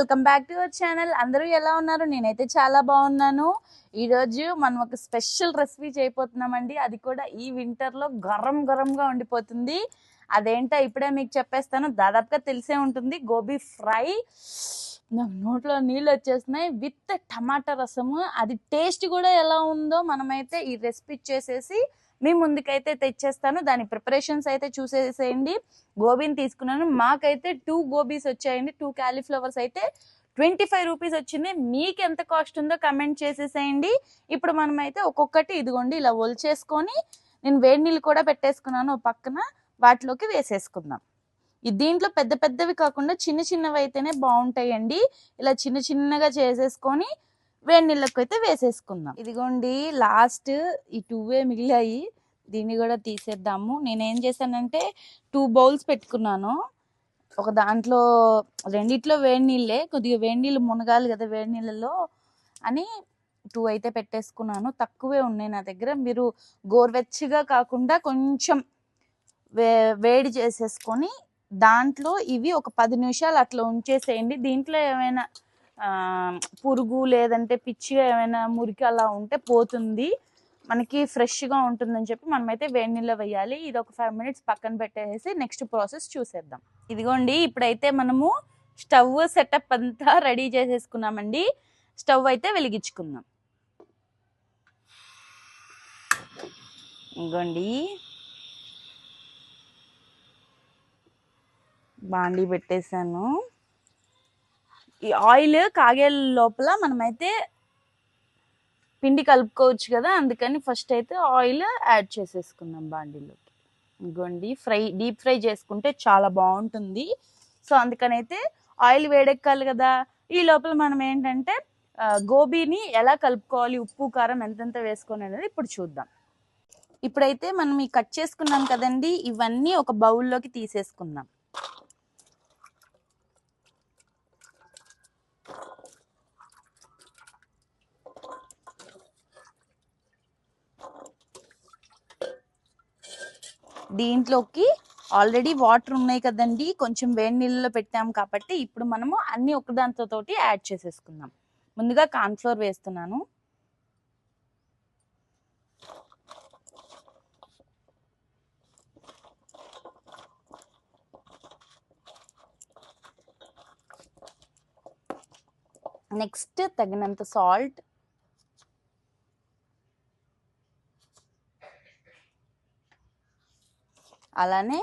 Welcome back to our channel. అందరూ ఎలా ఉన్నారు? నేనైతే చాలా బాగున్నాను. ఈరోజు మనం ఒక స్పెషల్ రెసిపీ చేయబోతున్నామండి. అది కూడా ఈ వింటర్లో గరం గరంగా ఉండిపోతుంది. అదేంటో ఇప్పుడే మీకు చెప్పేస్తాను. దాదాపుగా తెలిసే ఉంటుంది, గోబీ ఫ్రై. నా నోట్లో నీళ్ళు వచ్చేస్తున్నాయి విత్ టమాటా రసము. అది టేస్ట్ కూడా ఎలా ఉందో మనమైతే ఈ రెసిపీ చేసేసి మీ ముందుకైతే తెచ్చేస్తాను. దాని ప్రిపరేషన్స్ అయితే చూసేసేయండి. గోబీని తీసుకున్నాను. మాకైతే 2 గోబీస్ వచ్చాయండి. 2 కాలీఫ్లవర్స్ అయితే 25 రూపీస్ వచ్చింది. మీకు ఎంత కాస్ట్ ఉందో కమెంట్ చేసేసేయండి. ఇప్పుడు మనమైతే ఒక్కొక్కటి ఇదిగోండి ఇలా ఒలిచేసుకొని, నేను వేడి నీళ్ళు కూడా పెట్టేసుకున్నాను పక్కన, వాటిలోకి వేసేసుకుందాం. దీంట్లో పెద్ద పెద్దవి కాకుండా చిన్న చిన్నవి అయితేనే బాగుంటాయండి. ఇలా చిన్న చిన్నగా చేసేసుకొని వేడి నీళ్ళకి అయితే వేసేసుకుందాం. ఇదిగోండి లాస్ట్ ఈ 2 మిగిలాయి, దీన్ని కూడా తీసేద్దాము. నేనేం చేశానంటే 2 బౌల్స్ పెట్టుకున్నాను. ఒక దాంట్లో రెండిట్లో వేడి నీళ్ళే, కొద్దిగా వేడి నీళ్ళు మునగాలి కదా వేడి నీళ్ళలో అని 2 అయితే పెట్టేసుకున్నాను. తక్కువే ఉన్నాయి నా దగ్గర. మీరు గోరువెచ్చగా కాకుండా కొంచెం వేడి చేసేసుకొని దాంట్లో ఇవి ఒక 10 నిమిషాలు అట్లా ఉంచేసేయండి. దీంట్లో ఏమైనా పురుగు లేదంటే పిచ్చిగా ఏమైనా మురికి అలా ఉంటే పోతుంది, మనకి ఫ్రెష్గా ఉంటుందని చెప్పి మనమైతే వేడి నీళ్ళు వేయాలి. ఇది ఒక 5 మినిట్స్ పక్కన పెట్టేసి నెక్స్ట్ ప్రాసెస్ చూసేద్దాం. ఇదిగోండి ఇప్పుడైతే మనము స్టవ్ సెటప్ అంతా రెడీ చేసేసుకున్నామండి. స్టవ్ అయితే వెలిగించుకుందాం. ఇదిగోండి బాండీ పెట్టేశాను. ఈ ఆయిల్ కాగే లోపల మనమైతే పిండి కలుపుకోవచ్చు కదా, అందుకని ఫస్ట్ అయితే ఆయిల్ యాడ్ చేసేసుకుందాం బాండీలోకి. ఇదిగోండి డీప్ ఫ్రై చేసుకుంటే చాలా బాగుంటుంది. సో అందుకని అయితే ఆయిల్ వేడెక్కాలి కదా. ఈ లోపల మనం ఏంటంటే గోబీని ఎలా కలుపుకోవాలి, ఉప్పు కారం ఎంతెంత వేసుకొని అనేది ఇప్పుడు చూద్దాం. ఇప్పుడైతే మనం ఈ కట్ చేసుకున్నాం కదండి, ఇవన్నీ ఒక బౌల్లోకి తీసేసుకుందాం. దీంట్లోకి ఆల్రెడీ వాటర్ ఉన్నాయి కదండి, కొంచెం వేడి నీళ్ళలో పెట్టాం కాబట్టి ఇప్పుడు మనము అన్ని ఒకదాంతో యాడ్ చేసేసుకుందాం. ముందుగా కార్న్ఫ్లోర్ వేస్తున్నాను. నెక్స్ట్ తగినంత సాల్ట్, అలానే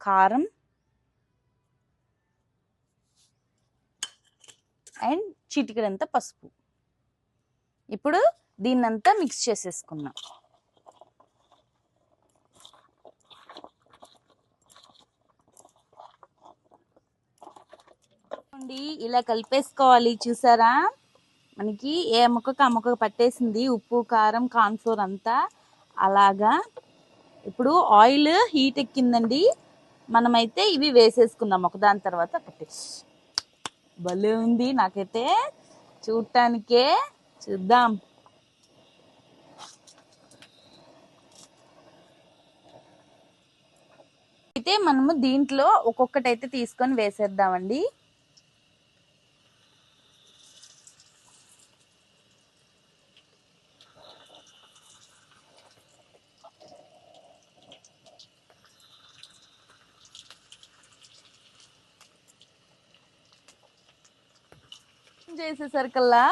కారం అండ్ చిటికెడంత పసుపు. ఇప్పుడు దీన్నంతా మిక్స్ చేసేసుకున్నాం. ఇలా కలిపేసుకోవాలి. చూసారా, మనకి ఏ ముక్కకు ఆ ముక్కకు పట్టేసింది ఉప్పు కారం కార్న్ఫ్లోర్ అంతా. అలాగా ఇప్పుడు ఆయిల్ హీట్ ఎక్కిందండి, మనమైతే ఇవి వేసేసుకుందాం ఒకదాని తర్వాత ఒకటి. భలే ఉంది నాకైతే చూడటానికే. చూద్దాం. అయితే మనము దీంట్లో ఒక్కొక్కటి అయితే తీసుకొని వేసేద్దామండి. చేసేసరికల్లా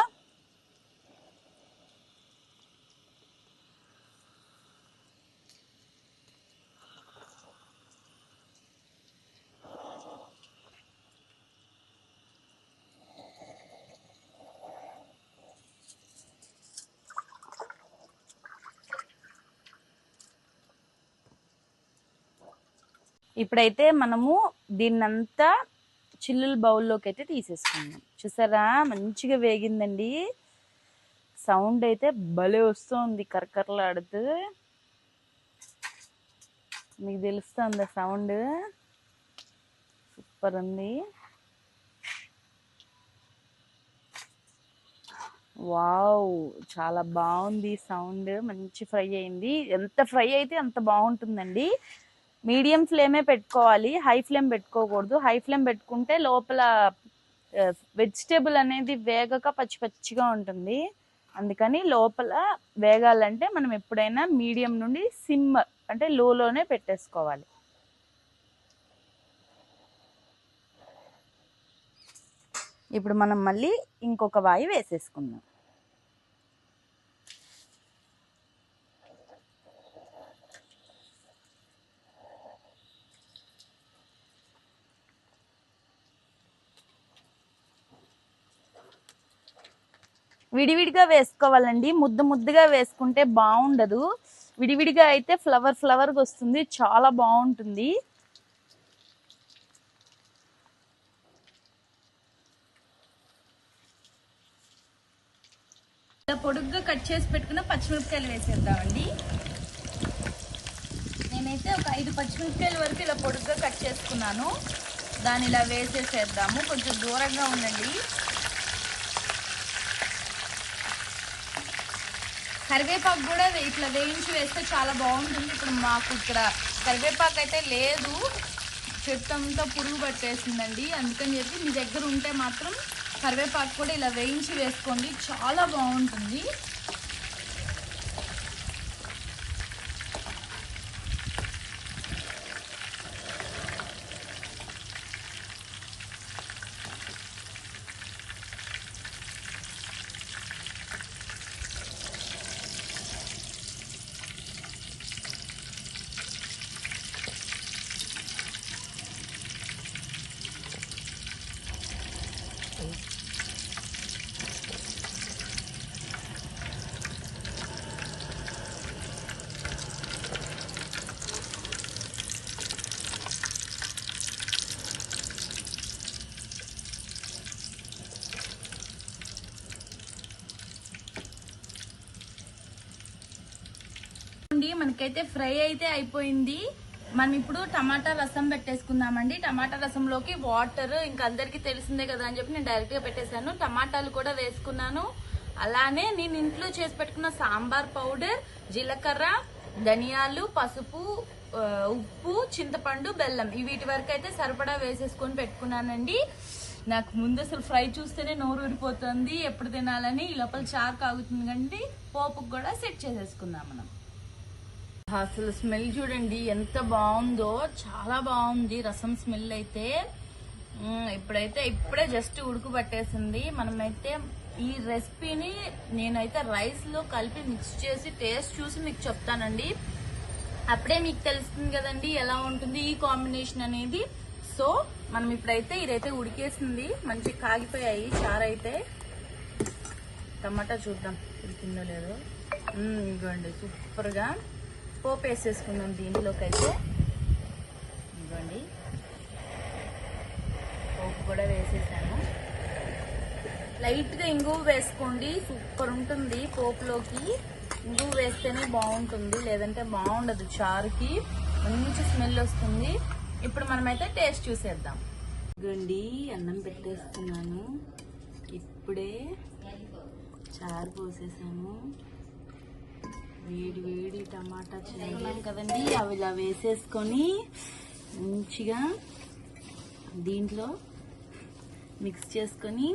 ఇప్పుడైతే మనము దీన్నంతా చిల్లుల బౌల్లోకి అయితే తీసేసుకుందాం. చూసారా, మంచిగా వేగిందండి. సౌండ్ అయితే భలే వస్తుంది, కరకరలాడుతూ. మీకు తెలుస్తుంది సౌండ్, సూపర్ ఉంది. వావ్, చాలా బాగుంది సౌండ్. మంచి ఫ్రై అయింది. ఎంత ఫ్రై అయితే అంత బాగుంటుందండి. మీడియం ఫ్లేమే పెట్టుకోవాలి, హై ఫ్లేమ్ పెట్టుకోకూడదు. హై ఫ్లేమ్ పెట్టుకుంటే లోపల వెజిటేబుల్ అనేది వేగక పచ్చి పచ్చిగా ఉంటుంది. అందుకని లోపల వేగాలంటే మనం ఎప్పుడైనా మీడియం నుండి సిమ్ అంటే లోనే పెట్టేసుకోవాలి. ఇప్పుడు మనం మళ్ళీ ఇంకొక వాయి వేసేసుకుందాం. విడివిడిగా వేసుకోవాలండి, ముద్దగా వేసుకుంటే బాగుండదు. విడివిడిగా అయితే ఫ్లవర్గా వస్తుంది, చాలా బాగుంటుంది. ఇలా పొడుగ్గా కట్ చేసి పెట్టుకున్న పచ్చిమిరపకాయలు వేసేద్దామండి. నేనైతే ఒక 5 పచ్చిమిరపకాయల వరకు ఇలా పొడుగ్గా కట్ చేసుకున్నాను. దాన్ని ఇలా వేసేసేద్దాము. కొంచెం దూరంగా ఉండండి. కరివేపాకు కూడా ఇట్లా వేయించి వేస్తే చాలా బాగుంటుంది. ఇప్పుడు మాకు ఇక్కడ కరివేపాకు అయితే లేదు, చెట్టు అంతా పురుగు పట్టేసిందండి. అందుకని చెప్పి మీ దగ్గర ఉంటే మాత్రం కరివేపాకు కూడా ఇలా వేయించి వేసుకోండి, చాలా బాగుంటుంది. మనకైతే ఫ్రై అయితే అయిపోయింది. మనం ఇప్పుడు టమాటా రసం పెట్టేసుకుందామండి. టమాటా రసంలోకి వాటర్ ఇంకా అందరికీ తెలిసిందే కదా అని చెప్పి నేను డైరెక్ట్ గా పెట్టేశాను. టమాటాలు కూడా వేసుకున్నాను. అలానే నేను ఇంట్లో చేసి పెట్టుకున్న సాంబార్ పౌడర్, జీలకర్ర, ధనియాలు, పసుపు, ఉప్పు, చింతపండు, బెల్లం వీటి వరకు అయితే సరిపడా వేసేసుకొని పెట్టుకున్నానండి. నాకు ముందు అసలు ఫ్రై చూస్తేనే నోరు ఊరిపోతుంది, ఎప్పుడు తినాలని. ఈ లోపల చారు కాగుతుంది కండి, పోపుకు కూడా సెట్ చేసేసుకుందాం మనం. అసలు స్మెల్ చూడండి ఎంత బాగుందో, చాలా బాగుంది రసం స్మెల్ అయితే. ఇప్పుడే జస్ట్ ఉడుకు పట్టేసింది. మనమైతే ఈ రెసిపీని నేనైతే రైస్ లో కలిపి మిక్స్ చేసి టేస్ట్ చూసి మీకు చెప్తానండి. అప్పుడే మీకు తెలుస్తుంది కదండి ఎలా ఉంటుంది ఈ కాంబినేషన్ అనేది. సో మనం ఇప్పుడైతే ఇదైతే ఉడికేసింది, మంచి కాగిపోయాయి చారు అయితే. టమాటా చూద్దాం ఉడికిందో లేదో. ఇదిగోండి సూపర్ గా పోపు వేసేసుకుందాం దీంట్లోకి అయితే. ఇదిగోండి పోపు కూడా వేసేసాను. లైట్ గా ఇంగువ వేసుకోండి, సూపర్ ఉంటుంది పోపులోకి. ఇంగువ వేస్తేనే బాగుంటుంది, లేదంటే బాగుండదు. చారుకి మంచి స్మెల్ వస్తుంది. ఇప్పుడు మనమైతే టేస్ట్ చూసేద్దాం. ఇదిగోండి అన్నం పెట్టేస్తున్నాను, ఇప్పుడే చారు పోసేసాను. వేడి వేడి టమాటా చేయాలి కదండి, అవి ఇలా వేసేసుకొని మంచిగా దీంట్లో మిక్స్ చేసుకొని.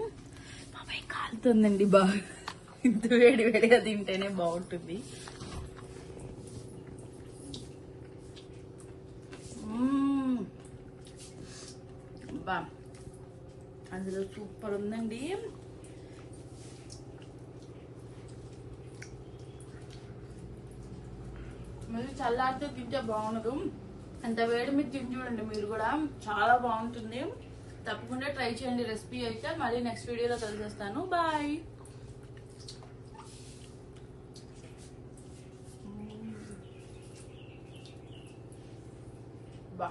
బాబాయ్ కాలుతుందండి బాగా, ఇంత వేడి వేడిగా తింటేనే బాగుంటుంది. బా అందులో సూపర్ ఉందండి. మీరు చల్లారితో తింటే బాగుండదు, అంత వేడి మీద తిని చూడండి మీరు కూడా, చాలా బాగుంటుంది. తప్పకుండా ట్రై చేయండి రెసిపీ అయితే. మళ్ళీ నెక్స్ట్ వీడియోలో కలిసేస్తాను. బాయ్. బా